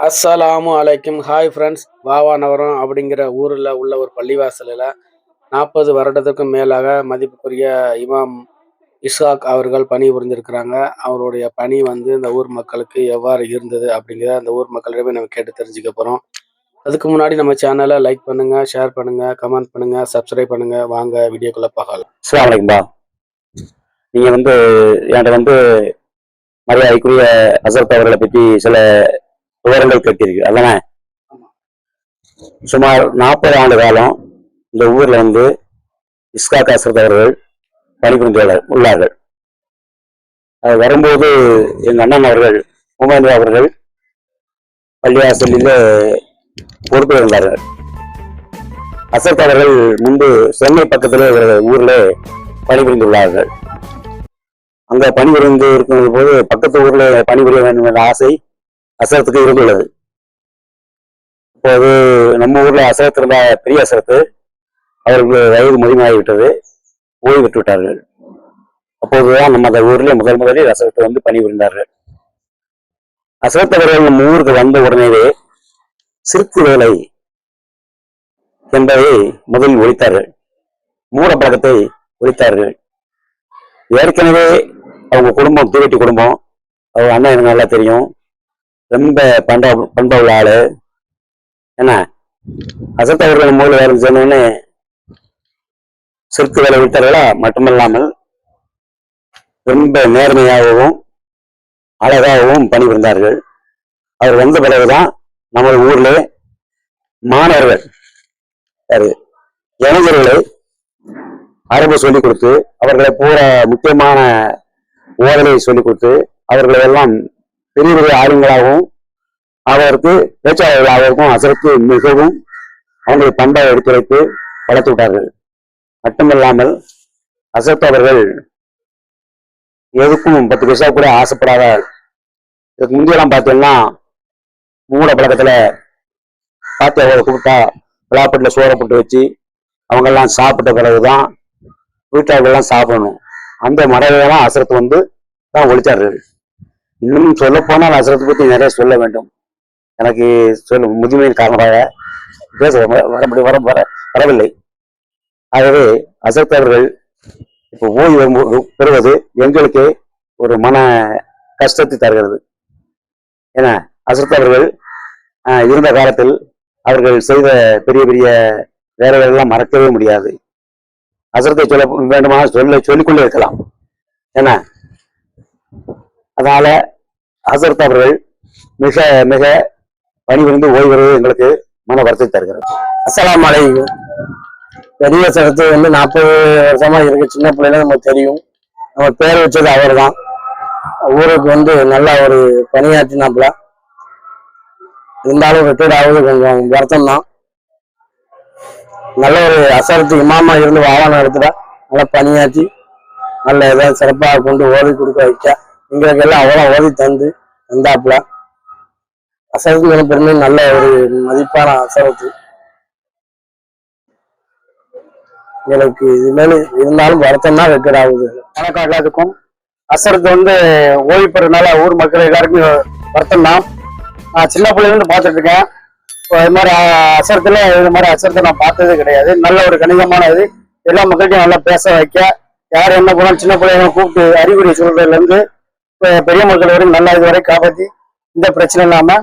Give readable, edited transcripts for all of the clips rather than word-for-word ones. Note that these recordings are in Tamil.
அஸ்ஸலாமு அலைக்கும். Hi friends. வாவா நகரம் அப்படிங்கிற ஊரில் உள்ள ஒரு பள்ளிவாசலில் 40 வருடத்துக்கும் மேலாக மதிப்புக்குரிய இமாம் இஸ்ஹாக் அவர்கள் பணி புரிந்திருக்கிறாங்க. அவருடைய பணி இந்த ஊர் மக்களுக்கு எவ்வாறு இருந்தது அப்படிங்கிறத அந்த ஊர் மக்களிடமே நம்ம கேட்டு தெரிஞ்சுக்க போகிறோம். அதுக்கு முன்னாடி நம்ம சேனலை லைக் பண்ணுங்கள், ஷேர் பண்ணுங்கள், கமெண்ட் பண்ணுங்கள், சப்ஸ்கிரைப் பண்ணுங்கள். வாங்க வீடியோக்குள்ளே பார்க்கலாம். அஸ்ஸலாமு அலைக்கும் பா. நீங்கள் என்கிட்ட மரியாதைக்குரிய ஹசரத் அவர்களை பற்றி சில விவரங்கள் கேட்டீர்கள் அல்லவா? சுமார் 40 ஆண்டு காலம் இந்த ஊர்ல இஸ்ஹாக் ஹசரத் அவர்கள் பணிபுரிந்து உள்ளார்கள். அது வரும்போது எங்க அண்ணன் அவர்கள் உமர் அவர்கள் பள்ளிவாசலில் பொறுப்பு இருந்தார்கள். ஹசரத் அவர்கள் முன்பு சென்னை பக்கத்தில் ஊர்ல பணிபுரிந்துள்ளார்கள். அங்க பணிபுரிந்து இருக்கும் போது பக்கத்து ஊர்ல பணிபுரிய வேண்டும் என்ற ஆசை அசரத்துக்கு இருந்துள்ளது. இப்போது நம்ம ஊர்ல அசரத்து இருந்த பெரிய அசரத்து அவர்களுக்கு வயது முதுமையாகிவிட்டது, ஓய்வு பெற்று விட்டார்கள். அப்போதுதான் நம்ம அந்த ஊர்ல முதலில் அசரத்து பணிபுரிந்தார்கள். அசரத் அவர்கள் நம்ம ஊருக்கு வந்த உடனேவே சிறுக்கு வேலை என்பதை முதலில் ஒழித்தார்கள், மூட பழக்கத்தை ஒழித்தார்கள். ஏற்கனவே அவங்க குடும்பம் தூவெட்டி குடும்பம், அவங்க அண்ணன் எனக்கு நல்லா தெரியும், ரொம்ப பண்பா உள்ள ஆளு. என்ன அசத் அவர்கள் மூல வேலை சொன்னோடனே சிறுக்கு வேலை விட்டார்களா மட்டுமல்லாமல் ரொம்ப நேர்மையாகவும் அழகாகவும் பணிபுரிந்தார்கள். அவர் வந்த பிறகுதான் நம்ம ஊர்ல மாணவர்கள் இளைஞர்களை அரபு சொல்லிக் கொடுத்து அவர்களை பூரா முக்கியமான ஓதலை சொல்லிக் கொடுத்து அவர்களை எல்லாம் பெரிய பெரிய ஆளுங்களாகவும் அவருக்கு பேச்சாளர்களாகவும் அசரத்து மிகவும் அவங்களை பண்பை எடுத்துரைத்து வளர்த்து விட்டார்கள். மட்டுமல்லாமல் அசரத் அவர்கள் எதுக்கும் 10 பைசா கூட ஆசைப்படாத. இதுக்கு முந்தையெல்லாம் பார்த்தீங்கன்னா மூட பழக்கத்துல பார்த்து அவரை கூப்பிட்டா விழாப்பட்டில் சோறை போட்டு வச்சு அவங்கெல்லாம் சாப்பிட்ட பிறகுதான் வீட்டாளர்கள்லாம் சாப்பிடணும். அந்த மரபெல்லாம் அசரத்து தான் ஒழிச்சார்கள். இன்னும் சொல்ல போனால் அசரத்தை பற்றி நிறைய சொல்ல வேண்டும். எனக்கு சொல்ல முதுமையின் காரணமாக பேச வரவில்லை. ஆகவே அசரத் அவர்கள் இப்போ ஓய்வு பெறுவது எங்களுக்கு ஒரு மன கஷ்டத்தை தருகிறது. ஏன்னா அசரத் அவர்கள் இருந்த காலத்தில் அவர்கள் செய்த பெரிய பெரிய வேலைகளெல்லாம் மறக்கவே முடியாது. அசரத்தை சொல்ல வேண்டுமானால் சொல்லிக்கொண்டே இருக்கலாம். ஏன்னா அதனால ஹசரத் அவர்கள் மிக மிக பணிபுரிந்து ஓய்வு வருவது எங்களுக்கு மன வருத்தத்தை தருகிறது. அஸ்ஸலாமு அலைக்கும். பெரிய சரத்து 40 வருஷமா இருக்கு. சின்ன பிள்ளைல நமக்கு தெரியும். நம்ம பேர் வச்சது அவர் தான். ஊருக்கு நல்லா ஒரு பணியாற்றினாப்புல. இருந்தாலும் ரிட்டையர்ட் ஆகுது கொஞ்சம் வருத்தம் தான். நல்ல ஒரு அசரத்து இமாமா இருந்து வாவான இடத்துல நல்லா பணியாற்றி நல்ல ஏதாவது சிறப்பாக கொண்டு ஓதி கொடுக்க வைக்க எங்களுக்கு எல்லாம் அவ்வளோ ஓதி தந்து வந்தாப்புல. அசரத்து பெருமை நல்ல ஒரு மதிப்பான அசரத்து. எனக்கு இது மேல இருந்தாலும் வருத்தம் தான் ரிட்டையர்ட் ஆகுது. வணக்கம் எல்லாத்துக்கும். அசரத்து ஓய்வு பெறனால ஊர் மக்கள் எல்லாருக்கும் வருத்தம் தான். நான் சின்ன பிள்ளைலேருந்து பார்த்துட்டு இருக்கேன். இது மாதிரி அசரத்துல இது மாதிரி அசரத்தை நான் பார்த்ததே கிடையாது. நல்ல ஒரு கணிதமான இது. எல்லா மக்களுக்கும் நல்லா பேச வைக்க, யார் என்ன போனாலும் சின்ன பிள்ளைங்க கூப்பிட்டு அறிகுறி சொல்றதுல இருந்து பெரிய மக்கள் வரைக்கும் நல்லா இதுவரை காப்பாற்றி இந்த பிரச்சனை இல்லாம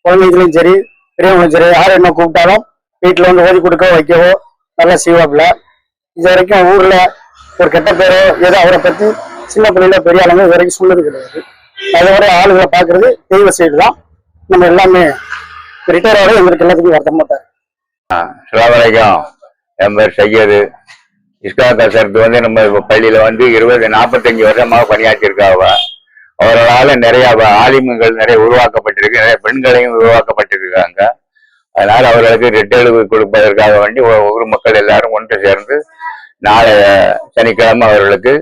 குழந்தைங்களும் சரி பெரியவங்களும் சரி யார் என்ன கூப்பிட்டாலும் வீட்டுல ஓதி கொடுக்க வைக்கவோ நல்லா செய்வாப்புல. இது வரைக்கும் ஊர்ல ஒரு கெட்ட பேரோ ஏதோ அவரை பத்தி சின்ன பிள்ளைல பெரிய ஆளுங்க இது வரைக்கும் சொன்னது கிடையாது. அதுவரை ஆளுகளை பாக்குறது தெய்வ சைடு தான். நம்ம எல்லாமே ரிட்டையர் ஆக எங்களுக்கு எல்லாத்துக்கும் வருத்த மாட்டாரு. அஸ்ஸலாமு அலைக்கும். என் பேர் சையது. இஸ்ஹாக் ஹசரத் நம்ம பள்ளியில 45 வருஷமாக பணியாற்றிருக்காங்க. அவர்களால் நிறைய ஆலிம்கள் நிறைய உருவாக்கப்பட்டிருக்கு, நிறைய பெண்களையும் உருவாக்கப்பட்டிருக்காங்க. அதனால அவர்களுக்கு ரிட்டையர்டு கொடுப்பதற்காக வேண்டி ஊர் மக்கள் எல்லாரும் ஒன்று சேர்ந்து நாளைய சனிக்கிழமை அவர்களுக்கு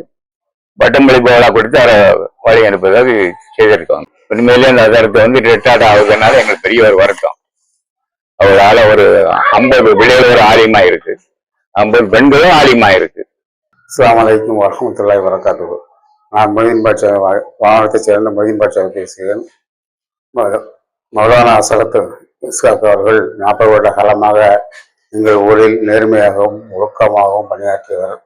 பட்டமளிப்பு விழா கொடுத்து அவரை வழி அனுப்புவதாக செய்திருக்காங்க. உண்மையிலேயே அந்த ஹசரத் ரிட்டையர்ட் ஆகுதுனால எங்களுக்கு பெரிய ஒரு வருத்தம். அவரால் ஒரு 50 பிள்ளைகள் ஒரு ஆலிமா இருக்கு, 50 பெண்களும் ஆலிமா இருக்கு. அஸ்ஸலாமு அலைக்கும் வரஹ்மத்துல்லாஹி வபரகாத்துஹு. நான் மொய்தீன் பாட்ஷா வாகனத்தைச் சேர்ந்த மொய்தீன் பாட்ஷா பேசுகிறேன். மௌலானா அசரத் இஸ்ஹாக் அவர்கள் 40 வருட காலமாக எங்கள் ஊரில் நேர்மையாகவும் ஒழுக்கமாகவும் பணியாற்றியவர்.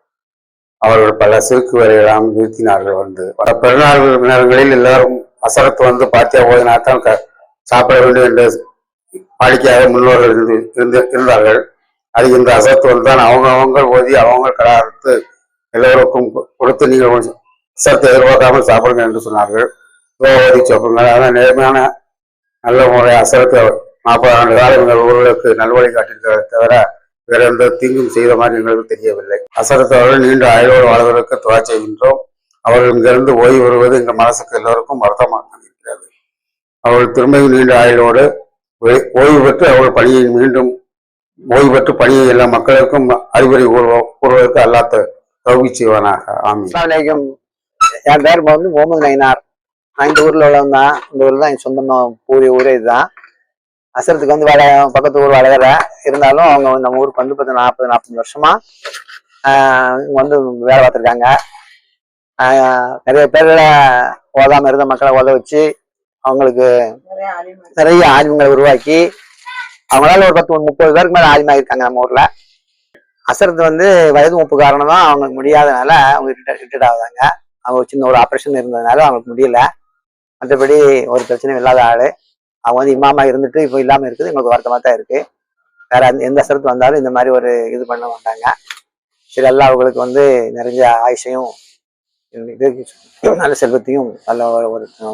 அவர்கள் பல சிறுக்கு வேலையெல்லாம் நிறுத்தினார்கள். பல பெருநாள் நேரங்களில் எல்லாரும் அசரத் பாத்தியா ஓதினாத்தான் சாப்பிட வேண்டும் என்று வாடிக்கையாக முன்னோர்கள் இருந்தார்கள். அது இந்த அசரத் தான் அவங்க ஓதி அவங்க கலாத்து எல்லோருக்கும் கொடுத்து நீங்கள் அசரத்தை எதிர்பார்க்காமல் சாப்பிடுங்க என்று சொன்னார்கள். ஓதி சாப்பிடுங்க. அதனால் நேர்மையான நல்ல முறை அசரத்தை 40 ஆண்டு காலம் எங்கள் ஊர்களுக்கு நல்வழி காட்டியிருக்கிறத தவிர வேற எந்த தீங்கும் செய்த மாதிரி எங்களுக்கு தெரியவில்லை. அசரத் அவர்கள் நீண்ட ஆயுளோடு வாழ்வதற்கு துவா செய்கின்றோம். அவர்கள் இங்கிருந்து ஓய்வு வருவது எங்கள் மனசுக்கு எல்லோருக்கும் வருத்தமாக இருக்கிறது. அவர்கள் திரும்பியும் நீண்ட ஆயுளோடு ஓய்வு பெற்று அவர்கள் பணியை மீண்டும் ஓய்வு பெற்று பணியை எல்லா மக்களுக்கும் அறிவுரை கூறுவதற்கு அல்லாஹ் தௌஃபீக் செய்வானாக. ஆமீன். அஸ்ஸலாமு அலைக்கும். என் பேர் முகமது நயினார். நான் இந்த ஊர்ல உள்ளவன் தான். இந்த ஊர்ல தான் என் சொந்தமா ஊரே இதுதான். அசரத்துக்கு பக்கத்து ஊர் வளர இருந்தாலும் அவங்க நம்ம ஊருக்கு 40-45 வருஷமா இங்க வேலை பார்த்துருக்காங்க. நிறைய பேர்ல ஓதாம இருந்த மக்களை ஓத வச்சு அவங்களுக்கு நிறைய ஆலிம்களை உருவாக்கி அவங்களால ஒரு 10-30 பேருக்கு மேல ஆலிமா இருக்காங்க நம்ம ஊர்ல. அசரத்து வயது மூப்பு காரணம் தான் அவங்களுக்கு முடியாதனால அவங்க ரிட்டையர்ட் ஆகுதாங்க. அவங்க சின்ன ஒரு ஆப்ரேஷன் இருந்ததுனால அவங்களுக்கு முடியல. மற்றபடி ஒரு பிரச்சனையும் இல்லாத ஆளு. அவங்க இமாமா இருந்துட்டு இப்போ இல்லாம இருக்குது. எங்களுக்கு வருத்தமா தான் இருக்கு. வேற எந்த அசரத்து வந்தாலும் இந்த மாதிரி ஒரு இது பண்ண மாட்டாங்க. சரி, எல்லாம் அவங்களுக்கு நிறைய ஆயுஷையும் நல்ல செல்வத்தையும் நல்ல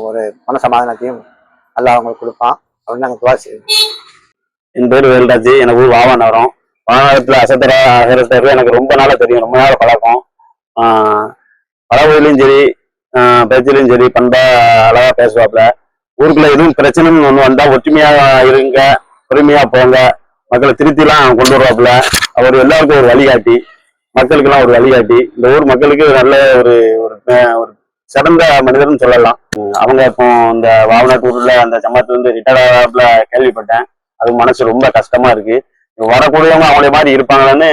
ஒரு மன சமாதானத்தையும் எல்லாம் அவங்களுக்கு கொடுப்பான் அப்படின்னு நாங்கள் துவா செய்வோம். என் பேர் வேல்ராஜ். எனக்கு ஊர் வாவாநகரம். வாவாநகரத்துல அசரத் எனக்கு ரொம்ப நாளா தெரியும். ரொம்ப நாள் பழக்கம். பழகுலையும் சரி பேச்சிலையும் சரி பண்பா அழகா பேசுவாப்புல. ஊருக்குள்ள எதுவும் பிரச்சனைன்னு ஒண்ணு வந்தா ஒற்றுமையா இருங்க, பொறுமையா போங்க, மக்களை திருத்திலாம் கொண்டு வருவாப்புல. அவர் எல்லாருக்கும் ஒரு வழிகாட்டி, மக்களுக்கெல்லாம் ஒரு வழிகாட்டி. இந்த ஊர் மக்களுக்கு நல்ல ஒரு சிறந்த மனிதர்னு சொல்லலாம். அவங்க இப்போ இந்த வாவநாட்டூர்ல அந்த ஜமாத்துல ரிட்டையர்ட் ஆகல கேள்விப்பட்டேன். அது மனசு ரொம்ப கஷ்டமா இருக்கு. வரக்கூடியவங்க அவங்கள மாதிரி இருப்பாங்கன்னு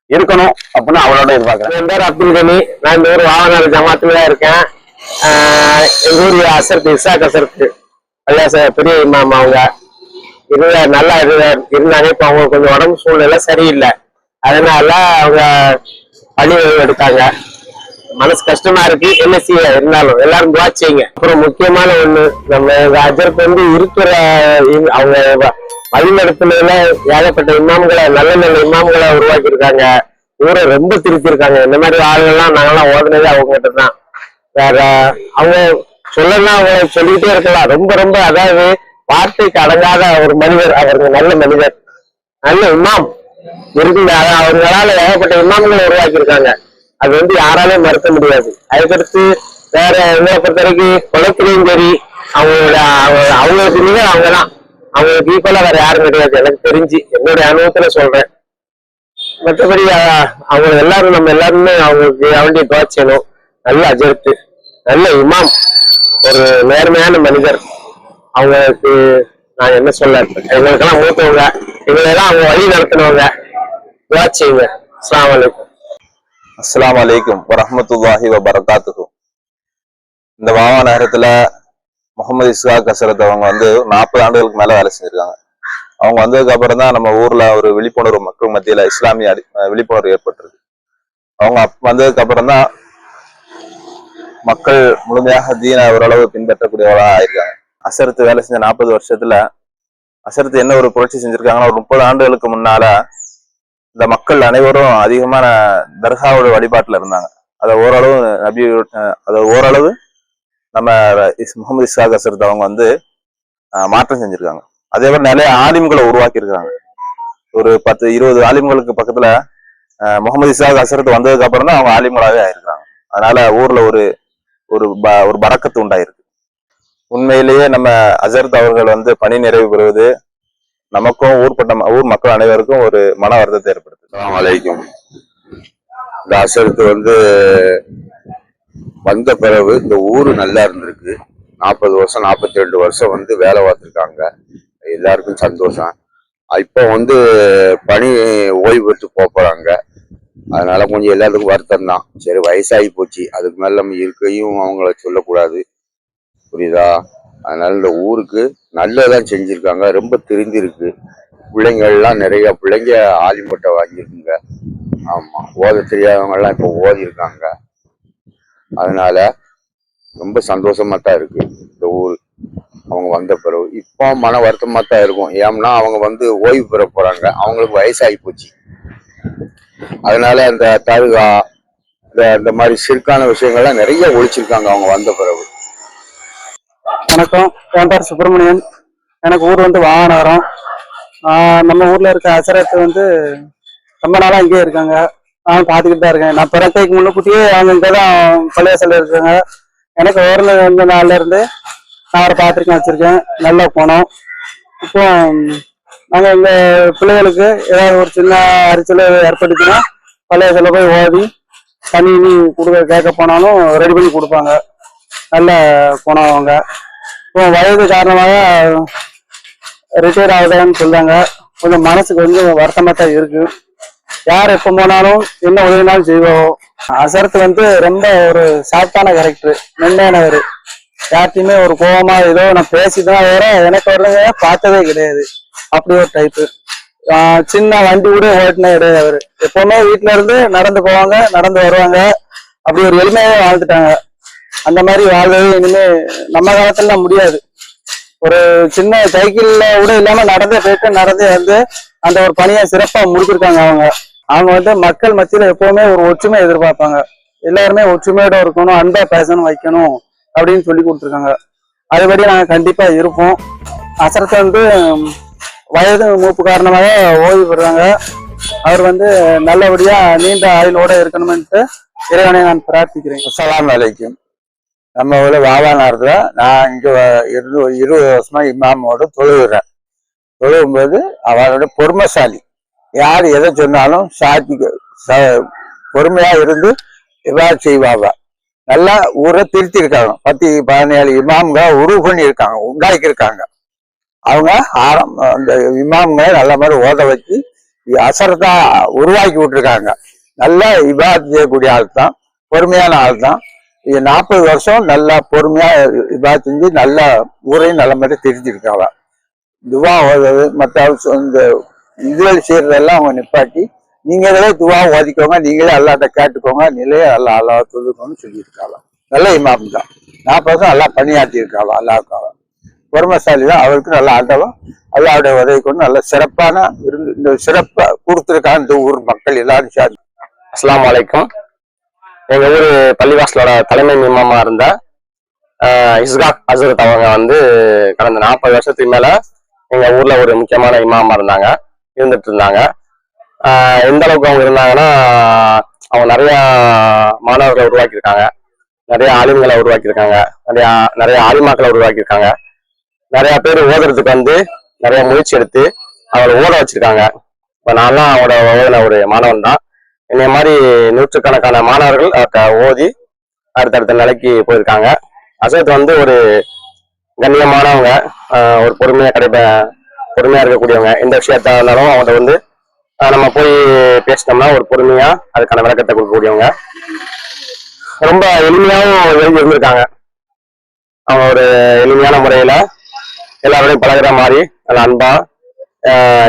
இருக்கணும் அப்படின்னு அவளோட எதிர்பார்க்கிறேன். என் பேர் அப்துல் கனி. நான் இந்த ஊர் வாவநாடு ஜமாத்துல தான் இருக்கேன். எங்க ஊர் அசரத் இஸ்ஹாக் அசரத் அல்ல பெரிய இமாம். அவங்க நல்லா இருந்தாங்க. இப்ப அவங்க கொஞ்சம் உடம்பு சூழ்நிலை சரியில்லை. அதனால அவங்க பணி எடுத்தாங்க. மனசு கஷ்டமா இருக்கு. என்ன செய்ய இருந்தாலும் எல்லாரும் துவா செய்யுங்க. அப்புறம் முக்கியமான ஒண்ணு, நம்ம அஜரத் இருக்கிற அவங்க வழிநடத்துனதுல ஏகப்பட்ட இமாம்களை நல்ல இமாம்களை உருவாக்கி இருக்காங்க. ஊரை ரொம்ப திருத்திருக்காங்க. இந்த மாதிரி ஆளுங்கள்லாம் நாங்கெல்லாம் ஓதுனதே அவங்க கிட்ட தான். வேற அவங்க சொல்லலாம், அவங்க சொல்லிக்கிட்டே இருக்கலாம். ரொம்ப அதாவது வார்த்தைக்கு அடங்காத ஒரு மனிதர். அவருக்கு நல்ல மனிதர், நல்ல இமாம் இருக்குங்க. அவங்களால ஏகப்பட்ட இமாம்களை உருவாக்கி இருக்காங்க. அது யாராலையும் மறுக்க முடியாது. அதுக்கடுத்து வேற என்ன பொறுத்த வரைக்கும் குளத்திலையும் சரி அவங்களுக்கு நிகழ் அவங்கதான். அவங்களுக்கு ஈக்குவலா வேற யாரும் கிடையாது எனக்கு தெரிஞ்சு, என்னுடைய அனுபவத்துல சொல்றேன். மற்றபடி அவங்க எல்லாரும் நம்ம எல்லாருமே அவங்களுக்கு அவண்டிய துவா செய்யணும். நல்ல அஜரத்து, நல்ல இமாம், ஒரு நேர்மையான மனிதர். அவங்களுக்கு நான் என்ன சொல்ல, எங்களுக்கெல்லாம் மூத்தவங்க, எங்களெல்லாம் அவங்க வழி நடத்தினவங்க. துவா செய்யுங்க. அஸ்ஸலாமு அலைக்கும். அஸ்ஸலாமு அலைக்கும் வரஹ்மத்துல்லாஹி வபரகாத்துஹு. இந்த வாவா நகரத்துல முகமது இஸ்ஹாக் அசரத் அவங்க 40 ஆண்டுகளுக்கு மேல வேலை செஞ்சிருக்காங்க. அவங்க வந்ததுக்கு அப்புறம் தான் நம்ம ஊர்ல ஒரு விழிப்புணர்வு மக்கள் மத்தியில இஸ்லாமிய விழிப்புணர்வு ஏற்பட்டிருக்கு. அவங்க வந்ததுக்கு அப்புறம் தான் மக்கள் முழுமையாக தீனை ஓரளவு பின்பற்றக்கூடியவர்களா ஆயிருக்காங்க. அசரத்து வேலை செஞ்ச 40 வருஷத்துல அசரத்து என்ன ஒரு புரட்சி செஞ்சிருக்காங்கன்னா, ஒரு 30 ஆண்டுகளுக்கு முன்னால இந்த மக்கள் அனைவரும் அதிகமான தர்காவோட வழிபாட்டுல இருந்தாங்க. அதை ஓரளவு நம்ம முகமது இஸ்ஹாக் அசரத் அவங்க மாற்றம் செஞ்சிருக்காங்க. அதே மாதிரி நிறைய ஆலிம்களை உருவாக்கி இருக்காங்க. ஒரு 10-20 ஆலிம்களுக்கு பக்கத்துல முகமது இஸ்ஹாக் அசரத் வந்ததுக்கு அப்புறம் தான் அவங்க ஆலிம்களாவே ஆயிருக்காங்க. அதனால ஊர்ல ஒரு பரக்கத்து உண்டாயிருக்கு. உண்மையிலேயே நம்ம அசரத் அவர்கள் பணி நிறைவு பெறுவது நமக்கும் ஊர் மக்கள் அனைவருக்கும் ஒரு மன வருத்தத்தை ஏற்படுத்துது. அஸ்ஸலாமு அலைக்கும். இந்த அசரத்து வந்த பிறகு இந்த ஊரு நல்லா இருந்திருக்கு. 40 வருஷம் 42 வருஷம் வேலை பார்த்துருக்காங்க. எல்லாருக்கும் சந்தோஷம். இப்போ பணி ஓய்வு பெற்று போறாங்க. அதனால கொஞ்சம் எல்லாத்துக்கும் வருத்தம் தான். சரி, வயசாகி போச்சு, அதுக்கு மேல நம்ம இருக்கையும் அவங்கள சொல்லக்கூடாது, புரியுதா? அதனால இந்த ஊருக்கு நல்லதான் செஞ்சிருக்காங்க. ரொம்ப தெரிஞ்சிருக்கு. பிள்ளைங்கள்லாம் நிறைய பிள்ளைங்க ஆலிம்பட்டை வாங்கியிருக்குங்க. ஆமா, ஓத தெரியாதவங்க எல்லாம் இப்போ ஓதி இருக்காங்க. அதனால ரொம்ப சந்தோஷமா தான் இருக்கு இந்த ஊர் அவங்க வந்த பிறகு. இப்போ மன வருத்தமா தான் இருக்கும். ஏன்னா அவங்க வந்து ஓய்வு பெற போறாங்க. அவங்களுக்கு வயசாகி போச்சு. அதனால அந்த தருகா இந்த மாதிரி சிற்கான விஷயங்கள்லாம் நிறைய ஒழிச்சிருக்காங்க அவங்க வந்த பிறகு. வணக்கம், என் பேர் சுப்பிரமணியன். எனக்கு ஊர் வந்து வாகனகரம். நம்ம ஊர்ல இருக்க அசரத்து வந்து ரொம்ப நாளா இங்கேயே இருக்காங்க. நான் பார்த்துக்கிட்டு தான் இருக்கேன். நான் பிறக்கைக்கு முன்னுக்கூட்டியே அவங்க இங்கே தான் பள்ளிவாசல்ல இருக்காங்க. எனக்கு வந்த நாள்ல இருந்து நான் அவரை பார்த்துருக்கேன், வச்சிருக்கேன். நல்ல போனோம். இப்போ நாங்கள் எங்கள் பிள்ளைகளுக்கு ஏதாவது ஒரு சின்ன அரிச்சல் ஏற்பட்டுச்சுன்னா பள்ளிவாசல்ல போய் ஓதி தண்ணி கேட்க போனாலும் ரெடி பண்ணி கொடுப்பாங்க. நல்ல போனோம் அவங்க. இப்போ வயது காரணமாக ரிட்டையர் ஆகுதான்னு சொல்றாங்க. கொஞ்சம் மனசுக்கு கொஞ்சம் வருத்தமா தான் இருக்கு. யார் எப்போ போனாலும் என்ன உதவினாலும் செய்வோம். அசரத்து வந்து ரொம்ப ஒரு சாஃப்டான கேரக்டர், மென்மையானவர். யார்த்தையுமே ஒரு கோபமா ஏதோ நான் பேசிதான் வேற எனக்கு வரலங்க பார்த்ததே கிடையாது. அப்படி ஒரு டைப்பு. சின்ன வண்டி கூட ஓட்டினே கிடையாது அவரு. எப்பவுமே வீட்டுல இருந்து நடந்து போவாங்க, நடந்து வருவாங்க. அப்படி ஒரு எளிமையாவே வாழ்ந்துட்டாங்க. அந்த மாதிரி வாழ்றது இனிமே நம்ம காலத்துல முடியாது. ஒரு சின்ன சைக்கிள்ல கூட இல்லாம நடந்தே போயிட்டு நடந்தே வந்து அந்த ஒரு பணியை சிறப்பா முடிச்சிருக்காங்க அவங்க. அவங்க வந்து மக்கள் மத்தியில எப்பவுமே ஒரு ஒற்றுமை எதிர்பார்ப்பாங்க. எல்லாருமே ஒற்றுமையோட இருக்கணும், அன்பா பேசணும், வைக்கணும் அப்படின்னு சொல்லி கொடுத்துருக்காங்க. அதுபடி நாங்க கண்டிப்பா இருப்போம். அசரத்தை வந்து வயது மூப்பு காரணமாக ஓய்வு பெறுறாங்க. அவர் வந்து நல்லபடியா நீண்ட ஆயுளோட இருக்கணும்ட்டு இறைவனை நான் பிரார்த்திக்கிறேன். அஸ்ஸலாமு அலைக்கும். நம்ம ஊர்ல வாவானாரத்துல நான் இங்க இருந்து ஒரு 20 வருஷமா இமாமோட தொழுகிறேன். தொழுகும்போது அவளோட பொறுமைசாலி. யார் எதை சொன்னாலும் பொறுமையா இருந்து எவ்வாறு செய்வாங்க. நல்லா ஊரை திருத்தி இருக்காங்க. 10-17 இமாம்க உருவு பண்ணி இருக்காங்க, உண்டாக்கி இருக்காங்க. அவங்க அந்த இமாம்களை நல்ல மாதிரி ஓத வச்சு அசரத்தா உருவாக்கி விட்டுருக்காங்க. நல்லா இபாத் செய்யக்கூடிய ஆள் தான், பொறுமையான ஆள் தான். 40 வருஷம் நல்லா பொறுமையா இபாத் செஞ்சு நல்லா ஊரையும் நல்ல மாதிரி தெரிஞ்சிருக்காங்க. துவா ஓதுறது மற்ற இந்த இதுகள் செய்யறதெல்லாம் அவங்க நிப்பாட்டி நீங்களே துவா ஓதிக்கோங்க, நீங்களே அல்லாட்ட கேட்டுக்கோங்க, நிலையை அல்லா தொழுக்கோன்னு சொல்லியிருக்காங்க. நல்ல இமாம் தான். 40 வருஷம் நல்லா பணியாற்றி இருக்காங்க. அல்லாவுக்காக பொறுமைசாலி தான். அவருக்கு நல்லா ஆண்டவன் அல்லாவுடைய உதவி கொண்டு நல்ல சிறப்பான இந்த சிறப்பை கொடுத்துருக்காங்க இந்த ஊர் மக்கள் எல்லாரும் சேர்ந்து. அஸ்ஸலாமு அலைக்கும். எங்க ஊர் பள்ளிவாசலோட தலைமை இமாமா இருந்த இஸ்காக் ஹசரத் அவங்க வந்து கடந்த 40 வருஷத்துக்கு மேல எங்க ஊர்ல ஒரு முக்கியமான இமாமா இருந்துட்டு இருந்தாங்க. எந்த அளவுக்கு அவங்க இருந்தாங்கன்னா, அவங்க நிறைய மாணவர்களை உருவாக்கியிருக்காங்க, நிறைய ஆலிம்களை உருவாக்கியிருக்காங்க, நிறைய ஆலிமாக்களை உருவாக்கியிருக்காங்க. நிறைய பேர் ஓதுறதுக்கு வந்து நிறைய முயற்சி எடுத்து அவரை ஓட வச்சிருக்காங்க. இப்ப நான்லாம் அவரோட ஓதின ஒரு மாணவன் தான். என்னைய மாதிரி நூற்றுக்கணக்கான மாணவர்கள் ஓதி அடுத்தடுத்த நிலைக்கு போயிருக்காங்க. அசரத் வந்து ஒரு கண்ணியமானவங்க, ஒரு பொறுமையா இருக்கக்கூடியவங்க. எந்த விஷயத்தா இருந்தாலும் அவங்கள்ட்ட வந்து நம்ம போய் பேசினோம்னா ஒரு பொறுமையா அதுக்கான விளக்கத்தை கொடுக்கக்கூடியவங்க. ரொம்ப எளிமையாகவும் எழுதி இருந்திருக்காங்க. அவங்க ஒரு எளிமையான முறையில எல்லாரோடையும் பழகிற மாதிரி நல்ல அன்பா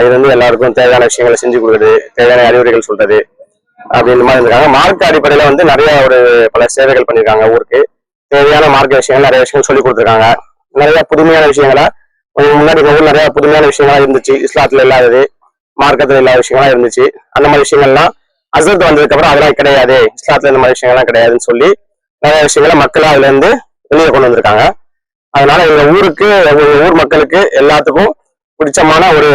இருந்து எல்லாருக்கும் தேவையான விஷயங்களை செஞ்சு கொடுக்குறது, தேவையான அறிவுரைகள் சொல்றது அப்படின்ற மாதிரி இருந்திருக்காங்க. மார்க்க அடிப்படையில வந்து நிறைய பல சேவைகள் பண்ணியிருக்காங்க. ஊருக்கு தேவையான மார்க்க விஷயங்கள் நிறைய விஷயங்கள் சொல்லி கொடுத்துருக்காங்க. நிறைய புதுமையான விஷயங்களை முன்னாடி ஊர் நிறைய புதுமையான விஷயங்களா இருந்துச்சு. இஸ்லாத்துல இல்லாதது, மார்க்கத்துல இல்லாத விஷயங்களா இருந்துச்சு. அந்த மாதிரி விஷயங்கள்லாம் அசரத் வந்ததுக்கு அப்புறம் அதெல்லாம் கிடையாது, இஸ்லாத்துல இந்த மாதிரி விஷயங்கள்லாம் கிடையாதுன்னு சொல்லி நிறைய விஷயங்களை மக்கள் அதுல இருந்து வெளியே கொண்டு வந்திருக்காங்க. அதனால எங்க ஊருக்கு, ஊர் மக்களுக்கு எல்லாத்துக்கும் பிடிச்சமான ஒரு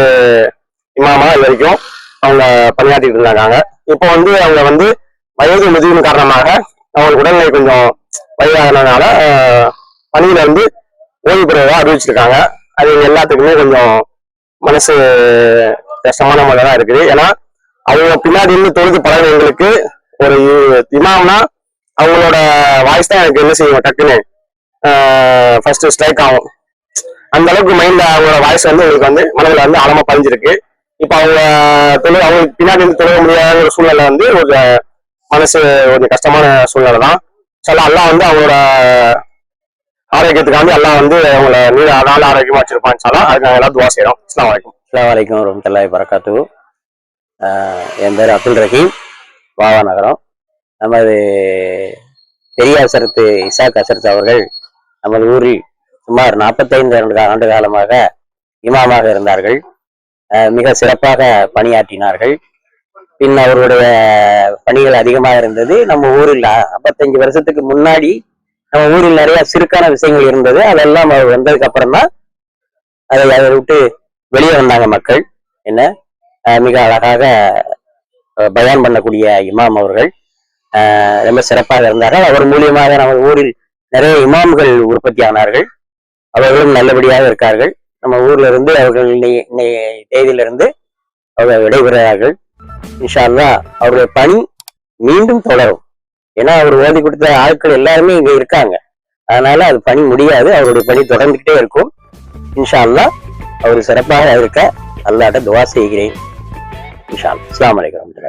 இமாமா இது வரைக்கும் அவங்க பணியாற்றிட்டு இருந்தாங்க. இப்போ வந்து அவங்க வந்து வயது முதிர்வின் காரணமாக அவங்களுக்கு உடல்நிலை கொஞ்சம் வயதானதுனால பணியில இருந்து ஓய்வு பெறுவதா அறிவிச்சிருக்காங்க. அது எல்லாத்துக்குமே கொஞ்சம் மனசு கஷ்டமான முறை தான் இருக்குது. ஏன்னா அவங்க பின்னாடி இருந்து தொழுது பழகினவங்களுக்கு ஒரு இமாம்னா அவங்களோட வாய்ஸ் தான் எனக்கு என்ன செய்யும், டக்குன்னு ஃபர்ஸ்ட் ஸ்ட்ரைக் ஆகும். அந்த அளவுக்கு மைண்ட்ல அவங்களோட வாய்ஸ் வந்து உங்களுக்கு வந்து மனதில் வந்து ஆழமா பதிஞ்சிருக்கு. இப்ப அவங்களுக்கு பின்னாடி இருந்து தொழுக முடியாத ஒரு சூழ்நிலை வந்து ஒரு மனசு கொஞ்சம் கஷ்டமான சூழ்நிலை தான். சில எல்லாம் வந்து அவங்களோட ஆரோக்கியத்துக்காண்டி எல்லாம் வந்து அவங்களை நாள் ஆரோக்கியமா வச்சிருப்பான்னு சொல்லலாம். அதுக்கு நாங்கள் எல்லாம் துவா செய்யறோம். அஸ்ஸலாமு அலைக்கும். அஸ்ஸலாமு அலைக்கும் வரஹ்மத்துல்லாஹி வபரகாத்துஹு. என் பேர் அப்துல் ரஹீம், வாவா நகரம். நமது பெரிய ஹசரத் இசாக் ஹசரத் அவர்கள் நமது ஊரில் சுமார் 45 ஆண்டு காலமாக இமாமாக இருந்தார்கள். மிக சிறப்பாக பணியாற்றினார்கள். பின் அவருடைய பணிகள் அதிகமாக இருந்தது. நம்ம ஊரில் 55 வருஷத்துக்கு முன்னாடி நம்ம ஊரில் நிறைய சிறுக்கான விஷயங்கள் இருந்தது. அதெல்லாம் அவர் வந்ததுக்கு அப்புறம் தான் அதை விட்டு வெளியே வந்தாங்க மக்கள். என்ன மிக அழகாக பயான் பண்ணக்கூடிய இமாம் அவர்கள் ரொம்ப சிறப்பாக இருந்தார்கள். அவர் மூலியமாக நமது ஊரில் நிறைய இமாம்கள் உற்பத்தி ஆனார்கள். அவர்களும் நல்லபடியாக இருக்கார்கள். நம்ம ஊர்ல இருந்து அவர்கள் தேதியிலிருந்து அவர்கள் விடைபெறுகிறார்கள். இன்ஷா அல்லாஹ் அவருடைய பணி மீண்டும் தொடரும். ஏன்னா அவர் ஓதி கொடுத்த ஆட்கள் எல்லாருமே இங்க இருக்காங்க. அதனால அது பணி முடியாது. அவருடைய பணி தொடர்ந்துகிட்டே இருக்கும். இன்ஷா அல்லாஹ் அவர் சிறப்பாக இருக்க அல்லாஹ்ட்ட துஆ செய்கிறேன். இன்ஷா அல்லாஹ். அஸ்ஸலாமு அலைக்கும்.